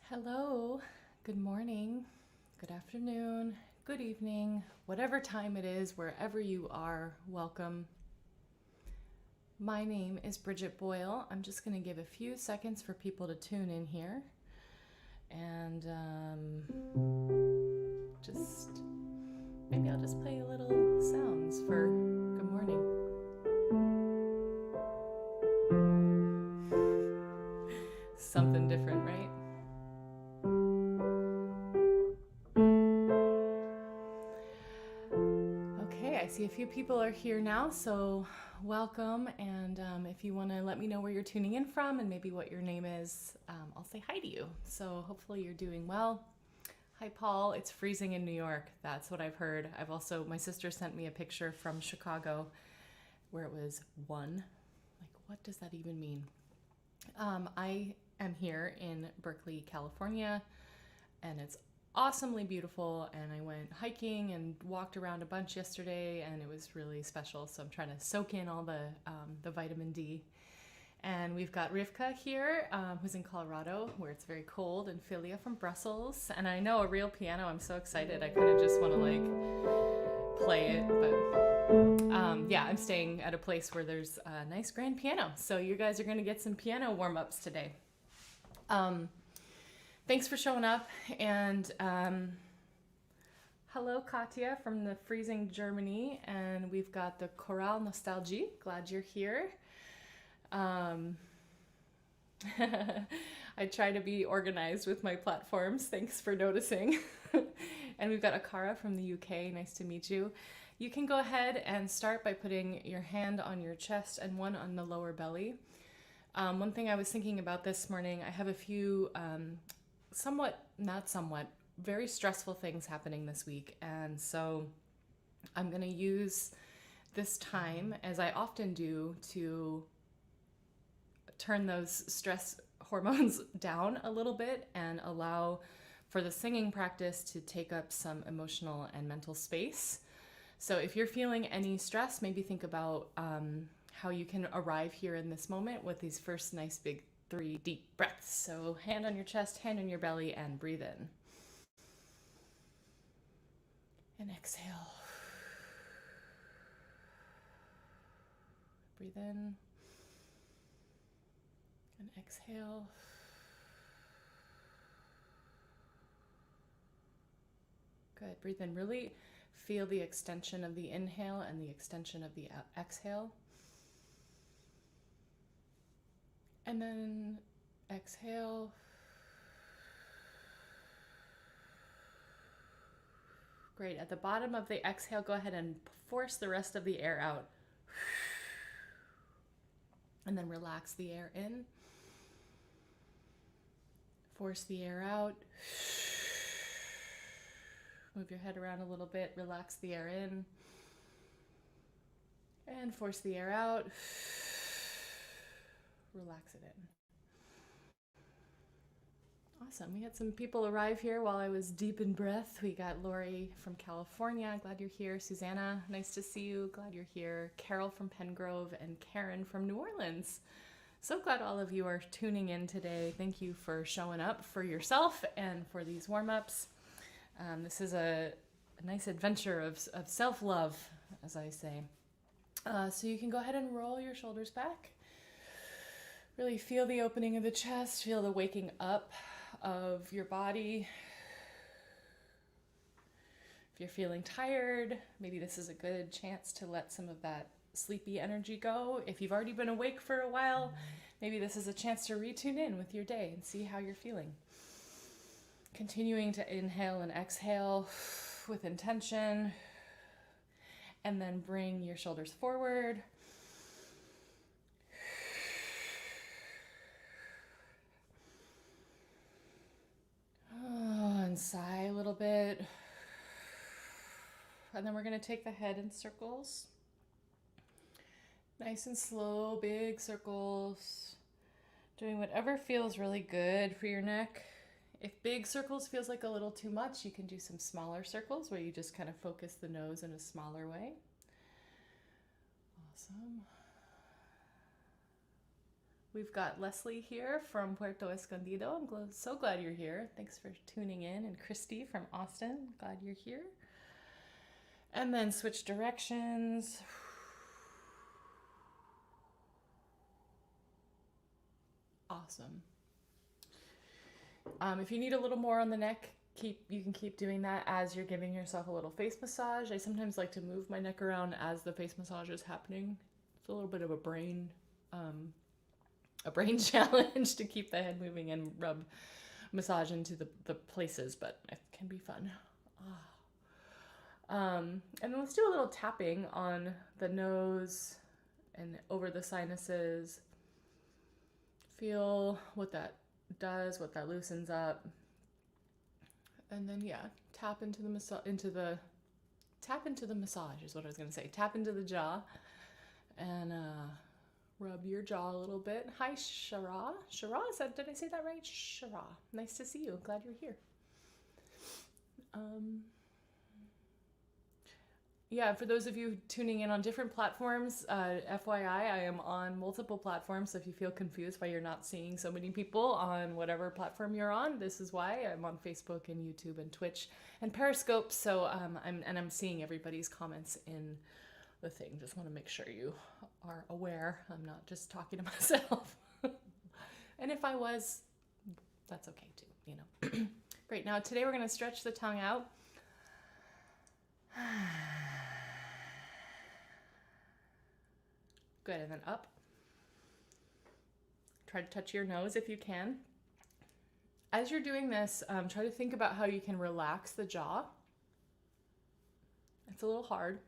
Hello, good morning, good afternoon, good evening, whatever time it is, wherever you are, welcome. My name is Briget Boyle. I'm just going to give a few seconds for people to tune in here and maybe I'll just play a little sounds for good morning. Something different, right? Okay, I see a few people are here now, so welcome. And if you want to let me know where you're tuning in from and maybe what your name is, I'll say hi to you. So hopefully you're doing well. Hi, Paul. It's freezing in New York. That's what I've heard. My sister sent me a picture from Chicago where it was 1. Like, what does that even mean? I am here in Berkeley, California, and it's awesomely beautiful. And I went hiking and walked around a bunch yesterday, and it was really special. So I'm trying to soak in all the vitamin D. And we've got Rivka here, who's in Colorado, where it's very cold, and Philia from Brussels. And I know a real piano. I'm so excited. I kind of just want to play it, but yeah, I'm staying at a place where there's a nice grand piano. So you guys are going to get some piano warm-ups today. Thanks for showing up. And hello, Katya from the freezing Germany. And we've got the Chorale Nostalgie. Glad you're here. I try to be organized with my platforms. Thanks for noticing. And we've got Akara from the UK. Nice to meet you. You can go ahead and start by putting your hand on your chest and one on the lower belly. One thing I was thinking about this morning, I have a few very stressful things happening this week. And so I'm going to use this time, as I often do, to turn those stress hormones down a little bit and allow for the singing practice to take up some emotional and mental space. So if you're feeling any stress, maybe think about how you can arrive here in this moment with these first nice big 3 deep breaths. So hand on your chest, hand on your belly, and breathe in. And exhale. Breathe in. And exhale. Good. Breathe in. Really feel the extension of the inhale and the extension of the exhale. And then exhale. Great. At the bottom of the exhale, go ahead and force the rest of the air out. And then relax the air in. Force the air out. Move your head around a little bit. Relax the air in. And force the air out. Relax it in. Awesome. We had some people arrive here while I was deep in breath. We got Lori from California. Glad you're here. Susanna, nice to see you. Glad you're here. Carol from Pengrove and Karen from New Orleans. So glad all of you are tuning in today. Thank you for showing up for yourself and for these warm-ups. This is a nice adventure of self-love, as I say. So you can go ahead and roll your shoulders back. Really feel the opening of the chest, feel the waking up of your body. If you're feeling tired, maybe this is a good chance to let some of that sleepy energy go. If you've already been awake for a while, maybe this is a chance to retune in with your day and see how you're feeling. Continuing to inhale and exhale with intention, and then bring your shoulders forward. And sigh a little bit. And then we're going to take the head in circles. Nice and slow, big circles. Doing whatever feels really good for your neck. If big circles feels like a little too much, you can do some smaller circles where you just kind of focus the nose in a smaller way. Awesome. We've got Leslie here from Puerto Escondido. I'm so glad you're here. Thanks for tuning in. And Christy from Austin. Glad you're here. And then switch directions. Awesome. If you need a little more on the neck, you can keep doing that as you're giving yourself a little face massage. I sometimes like to move my neck around as the face massage is happening. It's a little bit of a brain challenge to keep the head moving and rub massage into the places, but it can be fun. And then let's do a little tapping on the nose and over the sinuses. Feel what that does, what that loosens up. And then tap into the massage is what I was going to say. Tap into the jaw and rub your jaw a little bit. Hi, Shara. Shara, did I say that right? Shara. Nice to see you. Glad you're here. For those of you tuning in on different platforms, FYI, I am on multiple platforms. So if you feel confused why you're not seeing so many people on whatever platform you're on, this is why. I'm on Facebook and YouTube and Twitch and Periscope. So I'm seeing everybody's comments in the thing. Just want to make sure you are aware. I'm not just talking to myself. And if I was, that's okay too, Great. Now today we're going to stretch the tongue out. Good, and then up. Try to touch your nose if you can. As you're doing this, try to think about how you can relax the jaw. It's a little hard,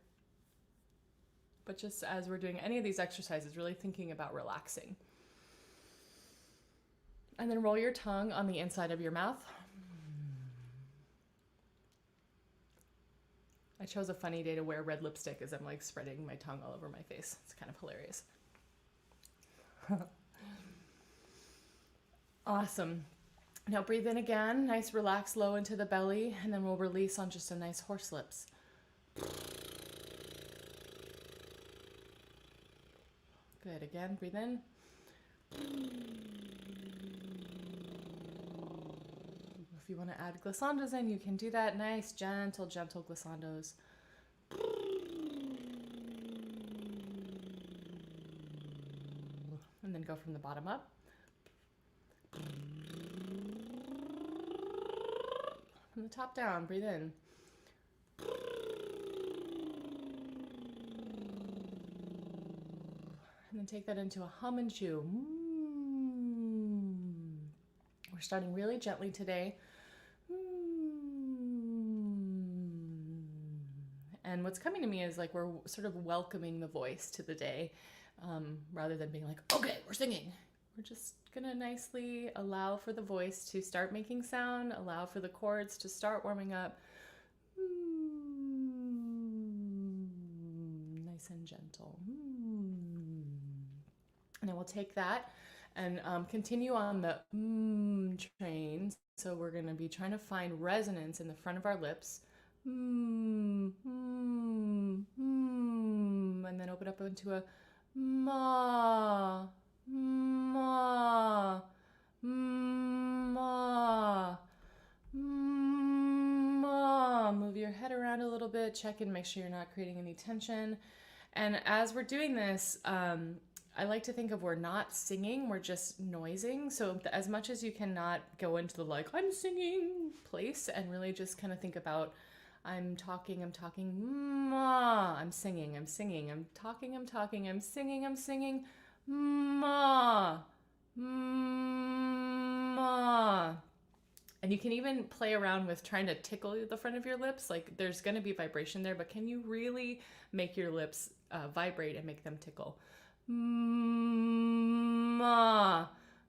but just as we're doing any of these exercises, really thinking about relaxing. And then roll your tongue on the inside of your mouth. I chose a funny day to wear red lipstick as I'm like spreading my tongue all over my face. It's kind of hilarious. Awesome. Now breathe in again, nice relax low into the belly, and then we'll release on just a nice horse lips. Good, again, breathe in. If you want to add glissandos in, you can do that. Nice, gentle glissandos. And then go from the bottom up. From the top down, breathe in. And then take that into a hum and chew. We're starting really gently today. And what's coming to me is like we're sort of welcoming the voice to the day rather than being like, okay, we're singing. We're just gonna nicely allow for the voice to start making sound, allow for the chords to start warming up. Nice and gentle. And then we'll take that and continue on the train. So we're gonna be trying to find resonance in the front of our lips. And then open up into a ma, ma, ma, ma. Move your head around a little bit, check in, make sure you're not creating any tension. And as we're doing this, I like to think of we're not singing, we're just noising. So as much as you cannot go into the like, I'm singing place and really just kind of think about I'm talking, ma, I'm singing, I'm talking, I'm singing, ma, ma. And you can even play around with trying to tickle the front of your lips. Like there's going to be vibration there, but can you really make your lips vibrate and make them tickle? Ma,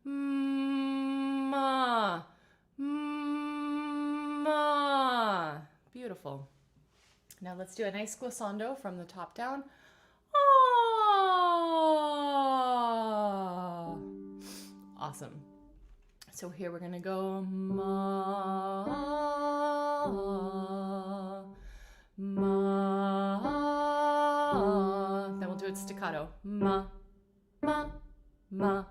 ma, ma. Beautiful. Now let's do a nice glissando from the top down. Ah. Awesome. So here we're going to go ma, ma. Then we'll do it staccato. Ma, ma, ma.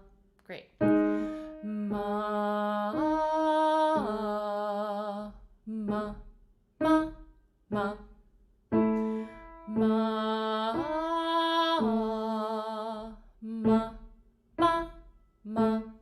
Great. Ma, ma, ma, ma, ma, ma, ma, ma, ma,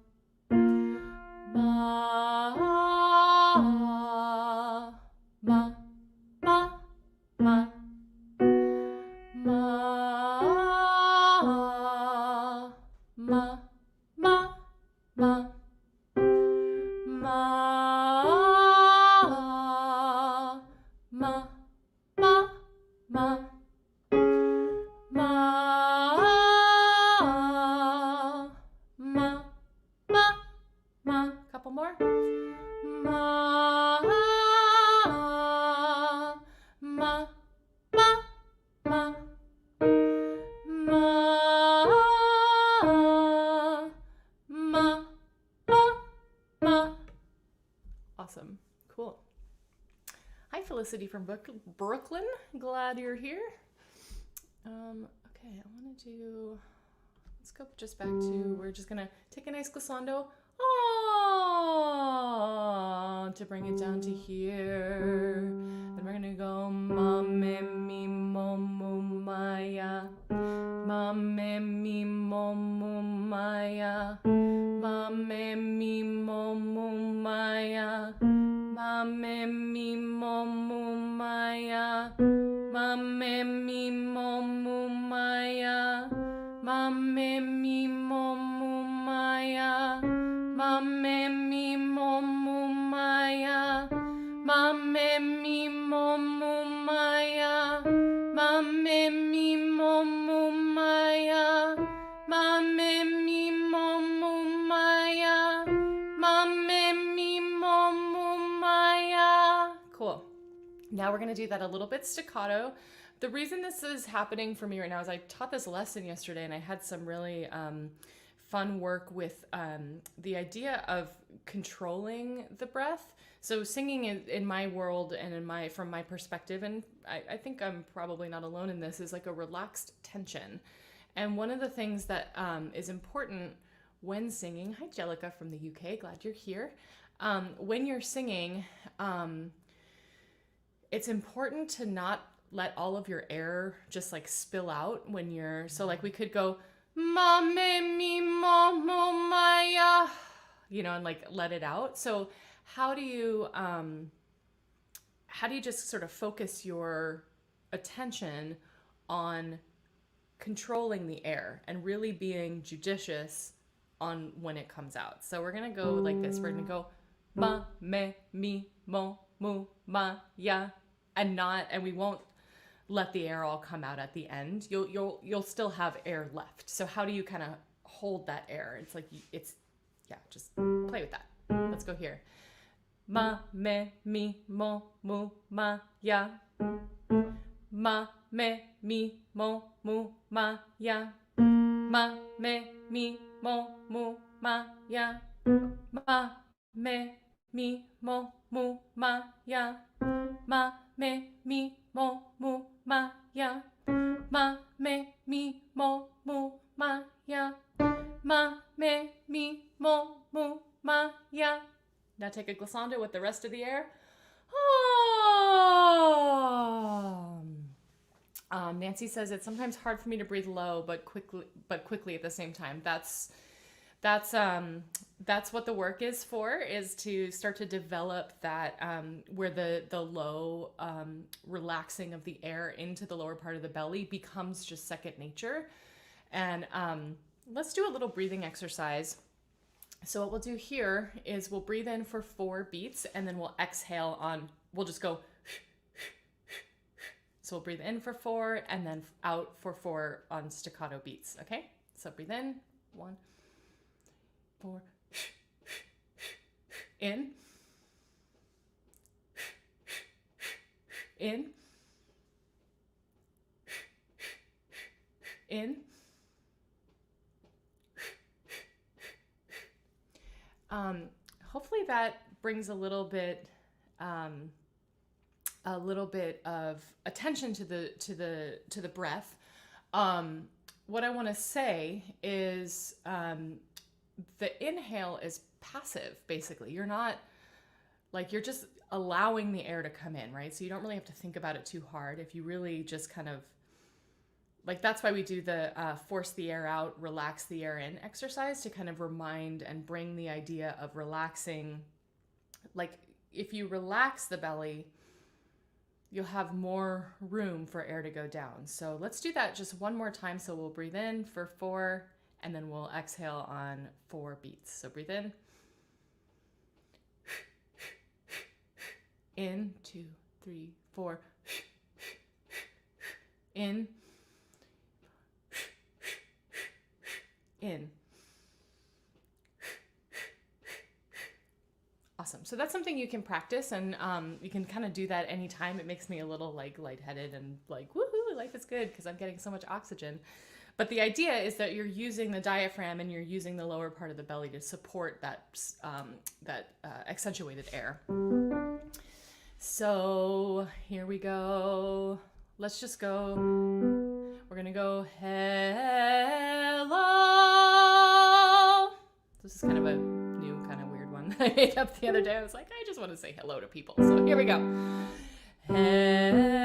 ma, ma, couple more. Ma, ma, ma, ma, ma, ma, ma. Awesome. Cool. Hi, Felicity from Brooklyn. Glad you're here. Okay, I want to do, let's go just back to, we're just going to take a nice glissando. Oh, to bring it down to here. Then we're going to go ma, me, mi, mo, mu, maya. Ma, me, mi, mo, mu, maya. Ma, me, mi, mo, mu, maya. Ma, me, mi, mo, mu, maya. Ma, me, mi, mo, mu, maya. Ma, me, mi, mo, mu, maya. Ma, me, mi, mo, mu, maya. Ma, me, mi, mo, mu, maya. Ma, me, mi, mo, mu, maya. Ma, me, mi, mo, mu, maya. Ma, me, mi, mo, mu, maya. Cool. Now we're going to do that a little bit staccato. The reason this is happening for me right now is I taught this lesson yesterday and I had some really fun work with the idea of controlling the breath. So singing in my world and from my perspective, and I think I'm probably not alone in this, is like a relaxed tension. And one of the things that is important when singing, hi Jellica from the UK, glad you're here. When you're singing, it's important to not let all of your air just like spill out when you're, so like we could go, ma, me, mi, mo, mo, maya, and like let it out. So how do you just sort of focus your attention on controlling the air and really being judicious on when it comes out? So we're going to go like this. We're going to go ma, me, mi, mo, mu, ma, ya, and we won't let the air all come out at the end. You'll still have air left. So how do you kind of hold that air? It's like, just play with that. Let's go here. Ma, me, mi, mo, mu, ma, ya. Ma, me, mi, mo, mu, ma, ya. Ma, me, mi, mo, mu, ma, ya. Ma, me, mi, mo, mu, ma, ya. Ma, me, mi, mo, mu, ma, ya. Ma, me, mi, mo, mu, ma, ya. Ma, me, mi, mo, mu, ma, ya. Now take a glissando with the rest of the air. Nancy says it's sometimes hard for me to breathe low, but quickly at the same time. That's what the work is for, is to start to develop that where the low relaxing of the air into the lower part of the belly becomes just second nature. And let's do a little breathing exercise. So what we'll do here is we'll breathe in for 4 beats and then we'll exhale we'll just go. So we'll breathe in for 4 and then out for 4 on staccato beats. Okay, so breathe in, 1, 4, in, in, in, hopefully that brings a little bit of attention to the breath. What I want to say is the inhale is passive, basically. You're not like, you're just allowing the air to come in, right? So you don't really have to think about it too hard. If you really just kind of, like, that's why we do the force the air out, relax the air in exercise, to kind of remind and bring the idea of relaxing. Like, if you relax the belly, you'll have more room for air to go down. So let's do that just one more time. So we'll breathe in for 4, and then we'll exhale on 4 beats. So breathe in. In, 2, 3, 4. In. In. Awesome. So that's something you can practice, and you can kind of do that anytime. It makes me a little like lightheaded and like, woohoo, life is good because I'm getting so much oxygen. But the idea is that you're using the diaphragm and you're using the lower part of the belly to support that accentuated air. So here we go. Let's just go. We're going to go hello. This is kind of a new kind of weird one that I made up the other day. I was like, I just want to say hello to people. So here we go. Hello.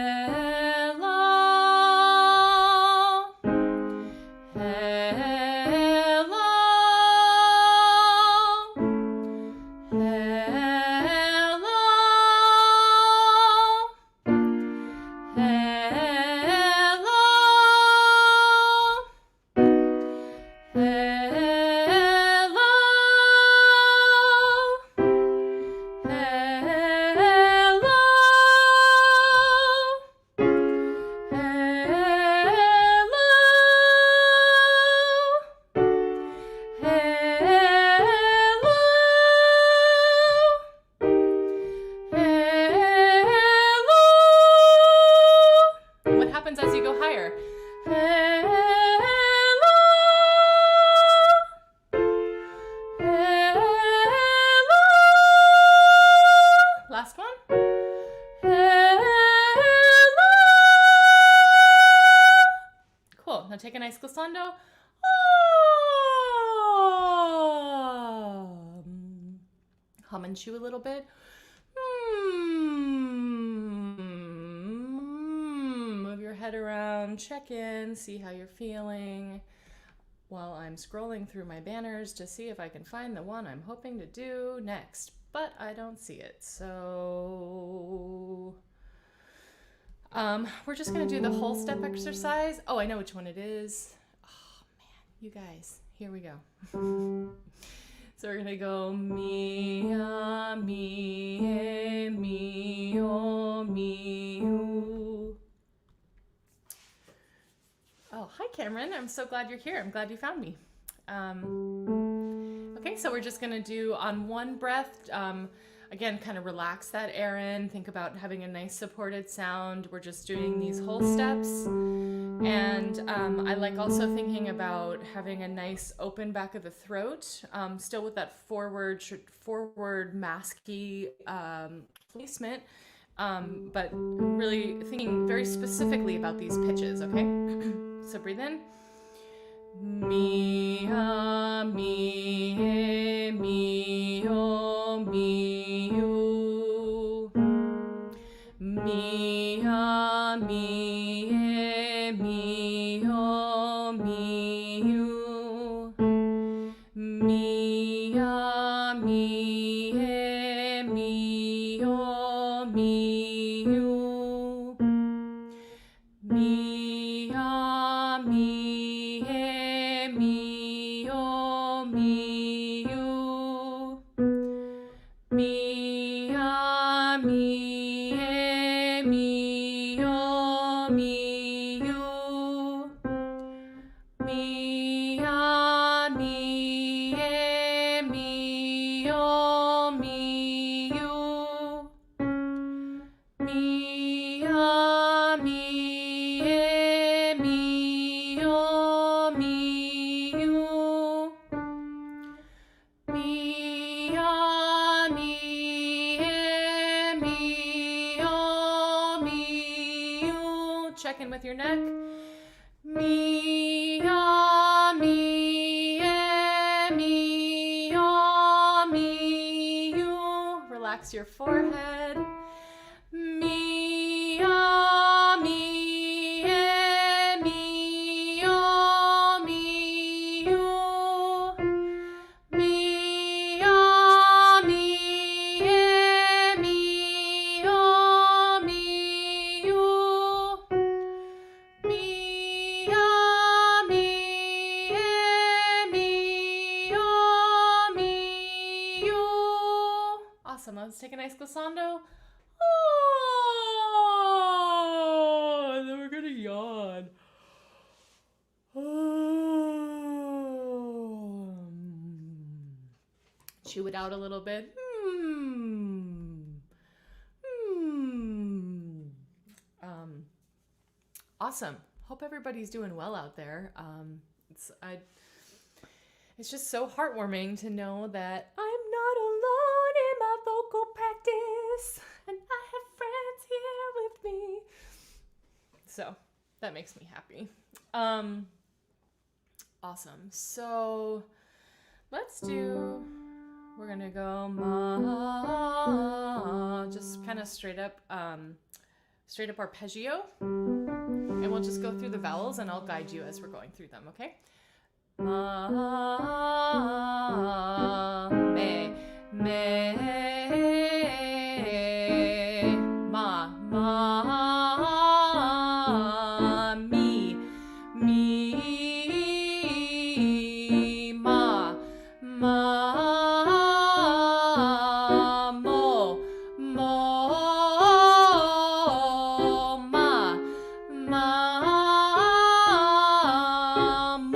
As you go higher. Hello. Hello. Last one. Hello. Cool. Now take a nice glissando. Hum and chew a little bit. Head around, check in, see how you're feeling, while I'm scrolling through my banners to see if I can find the one I'm hoping to do next, but I don't see it. So we're just gonna do the whole step exercise. Oh, I know which one it is. Oh man, you guys, here we go. So we're gonna go mi, a, mi, e, mi, o, mi, u. Oh, hi, Cameron. I'm so glad you're here. I'm glad you found me. Okay, so we're just going to do on one breath, again, kind of relax that air in. Think about having a nice supported sound. We're just doing these whole steps. And I like also thinking about having a nice open back of the throat, still with that forward masky placement, but really thinking very specifically about these pitches, okay? So breathe in. Mi, a, mi, e, mi, o, mi, u. Mi, a, mi, e, mi, o, mi, u. Mi, a, mi, e, mi, o, mi, u. Mi, a, mi, e, mi, o, mi, u. Mi, a, mi, e, mi, o, mi, u. Mi, a, mi, e, mi, o, mi, u. Mi, a, mi, e, mi, o, mi, u. Mi, a, mi, e, mi, o, mi, u. Check in with your neck. Mi, a, mi, e, mi, relax your forehead. Mi, ah, mi, eh, mi, oh, mi, you. Mi, ah, mi, eh, mi, oh, mi, you. Mi, ah, mi, eh, mi, oh, mi, you. Awesome. Let's take a nice glissando. Oh, and then we're gonna yawn. Oh. Chew it out a little bit. Awesome. Hope everybody's doing well out there. It's just so heartwarming to know that I'm not alone in my vocal practice, and I have friends here with me. So that makes me happy. Awesome. So we're gonna go ma, just kind of straight up arpeggio, and we'll just go through the vowels and I'll guide you as we're going through them, okay? Ma, me, ma, mi, ma, mo, ma, mu,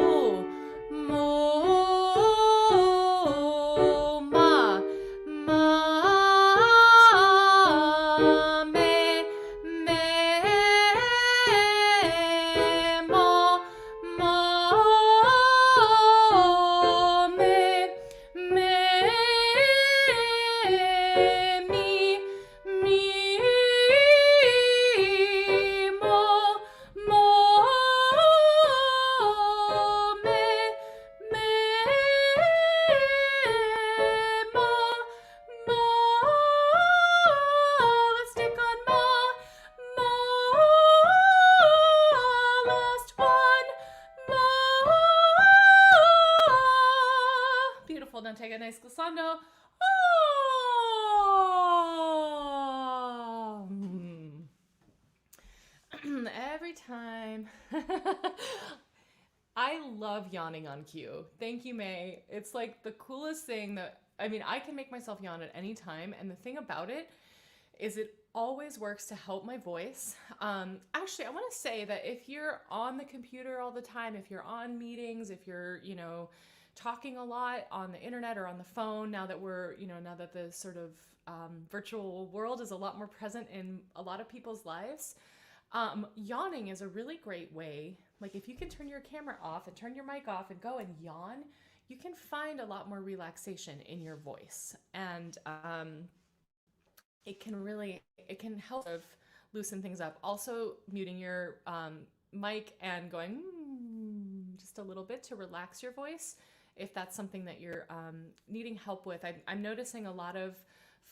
let's stick on ma, last one, beautiful. Now take a nice glissando. Every time. I love yawning on cue. Thank you, May. It's like the coolest thing I can make myself yawn at any time. And the thing about it is it always works to help my voice. Actually, I want to say that if you're on the computer all the time, if you're on meetings, if you're, talking a lot on the internet or on the phone, now that the sort of virtual world is a lot more present in a lot of people's lives, yawning is a really great way. Like if you can turn your camera off and turn your mic off and go and yawn, you can find a lot more relaxation in your voice. And it can help loosen things up. Also muting your mic and going just a little bit to relax your voice, if that's something that you're needing help with. I'm noticing a lot of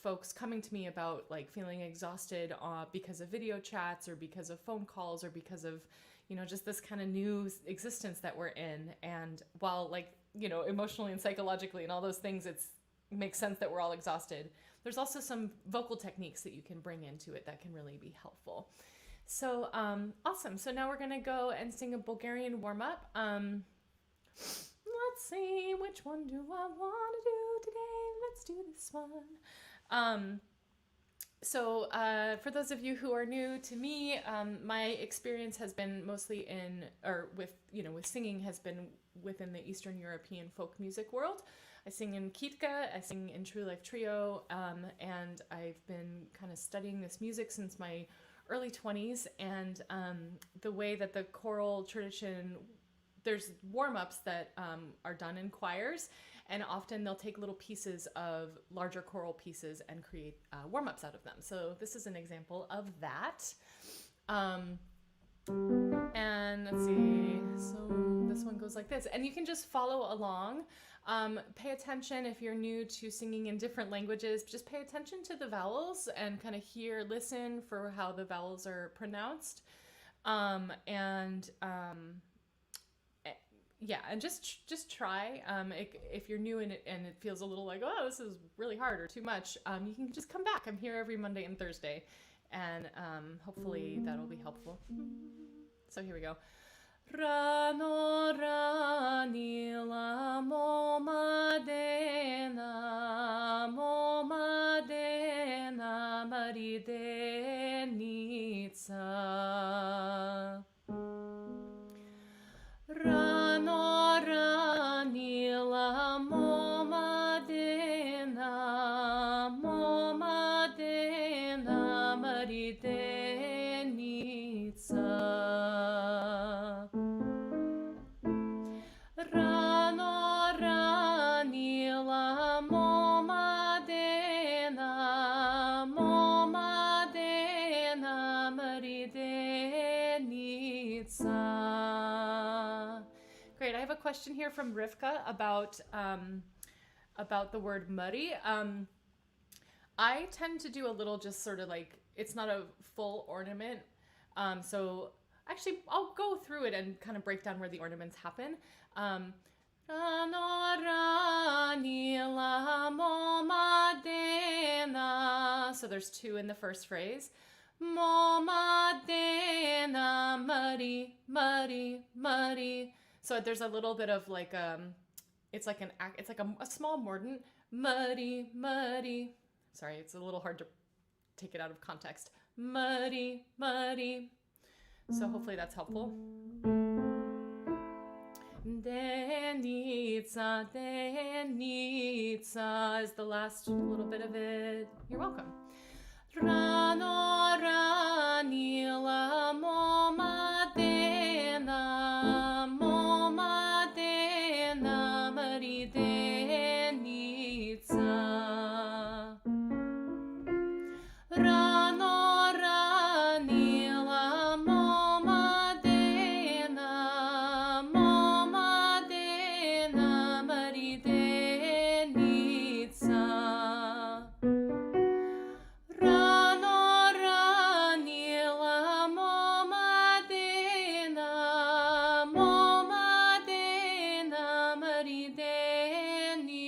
folks coming to me about like feeling exhausted because of video chats or because of phone calls or because of, just this kind of new existence that we're in. And while emotionally and psychologically and all those things, it makes sense that we're all exhausted. There's also some vocal techniques that you can bring into it that can really be helpful. So awesome. So now we're going to go and sing a Bulgarian warm-up. Let's see, which one do I want to do today? Let's do this one. So for those of you who are new to me, my experience has been mostly with singing has been within the Eastern European folk music world. I sing in Kitka, I sing in True Life Trio, and I've been kind of studying this music since my early 20s. And the way that the choral tradition, there's warm-ups that are done in choirs, and often they'll take little pieces of larger choral pieces and create warm-ups out of them. So this is an example of that. And let's see, so this one goes like this, and you can just follow along. Pay attention if you're new to singing in different languages. Just pay attention to the vowels and kind of listen for how the vowels are pronounced. Yeah, and just try. If you're new and it feels a little like, oh, this is really hard or too much, you can just come back. I'm here every Monday and Thursday, and hopefully that'll be helpful. So here we go. Rano rani la momadena maridenitsa. Rano rani la momadena maridenitsa. Rano rani la momadena maridenitsa. Great. I have a question here from Rivka about the word muddy. I tend to do a little just sort of like, it's not a full ornament. So actually, I'll go through it and kind of break down where the ornaments happen. So there's two in the first phrase. Momadena, muddy, muddy, muddy. So there's a little bit of like it's like a small mordant. Muddy, muddy. Sorry, it's a little hard to take it out of context. Muddy, muddy. So hopefully that's helpful. Denitsa, denitsa is the last little bit of it. You're welcome. Rano rani la momadena maridenitsa. Rano rani la momadena maridenitsa. Rano rani la momadena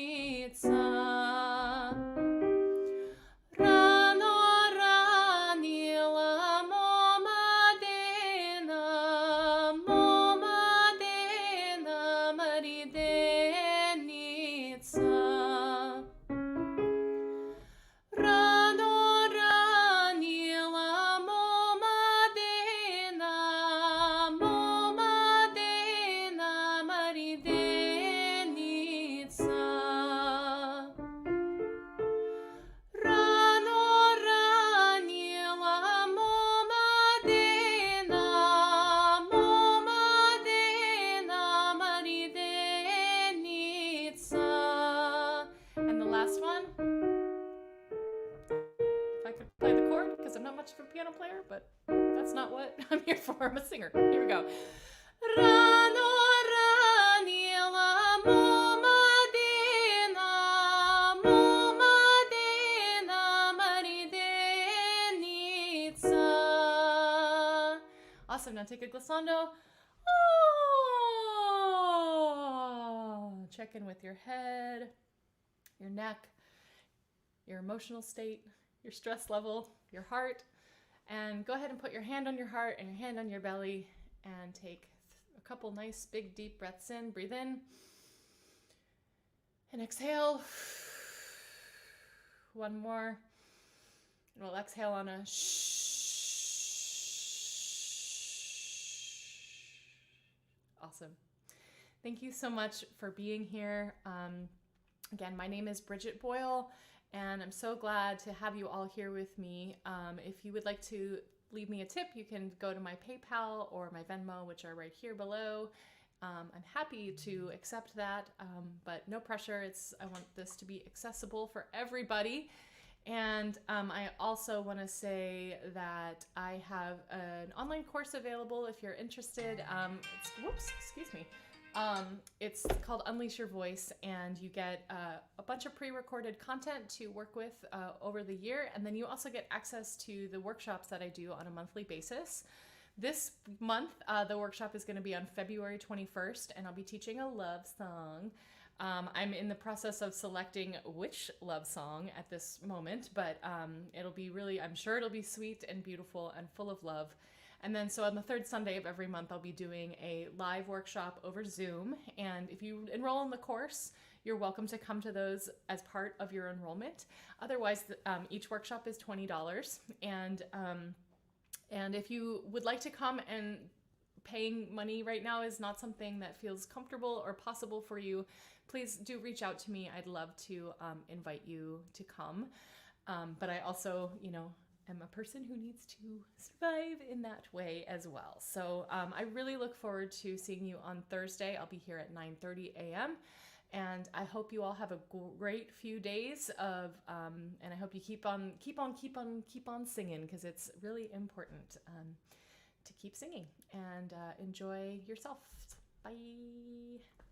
maridenitsa. Rano rani la momadena maridenitsa. Rano rani la momadena maridenitsa. Rano rani la momadena maridenitsa. And the last one. If I could play the chord, because I'm not much of a piano player, but that's not what I'm here for. I'm a singer. Here we go. Rano rani la momadena maridenitsa. Awesome. Now take a glissando. Oh. Check in with your head, your neck, your emotional state, your stress level, your heart, and go ahead and put your hand on your heart and your hand on your belly and take a couple nice big deep breaths in. Breathe in and exhale. One more, and we'll exhale on a Awesome. Thank you so much for being here. Again, my name is Briget Boyle, and I'm so glad to have you all here with me. If you would like to leave me a tip, you can go to my PayPal or my Venmo, which are right here below. I'm happy to accept that, but no pressure. I want this to be accessible for everybody. And I also want to say that I have an online course available if you're interested. Excuse me. It's called Unleash Your Voice, and you get a bunch of pre-recorded content to work with over the year, and then you also get access to the workshops that I do on a monthly basis. This month, the workshop is going to be on February 21st, and I'll be teaching a love song. I'm in the process of selecting which love song at this moment, but it'll be really, I'm sure it'll be sweet and beautiful and full of love. And then so on the third Sunday of every month, I'll be doing a live workshop over Zoom. And if you enroll in the course, you're welcome to come to those as part of your enrollment. Otherwise, each workshop is $20. And if you would like to come, and paying money right now is not something that feels comfortable or possible for you, please do reach out to me. I'd love to invite you to come. But I also, am a person who needs to survive in that way as well. So I really look forward to seeing you on Thursday. I'll be here at 9:30 a.m. And I hope you all have a great few days of, and I hope you keep on singing, because it's really important to keep singing, and enjoy yourself. Bye.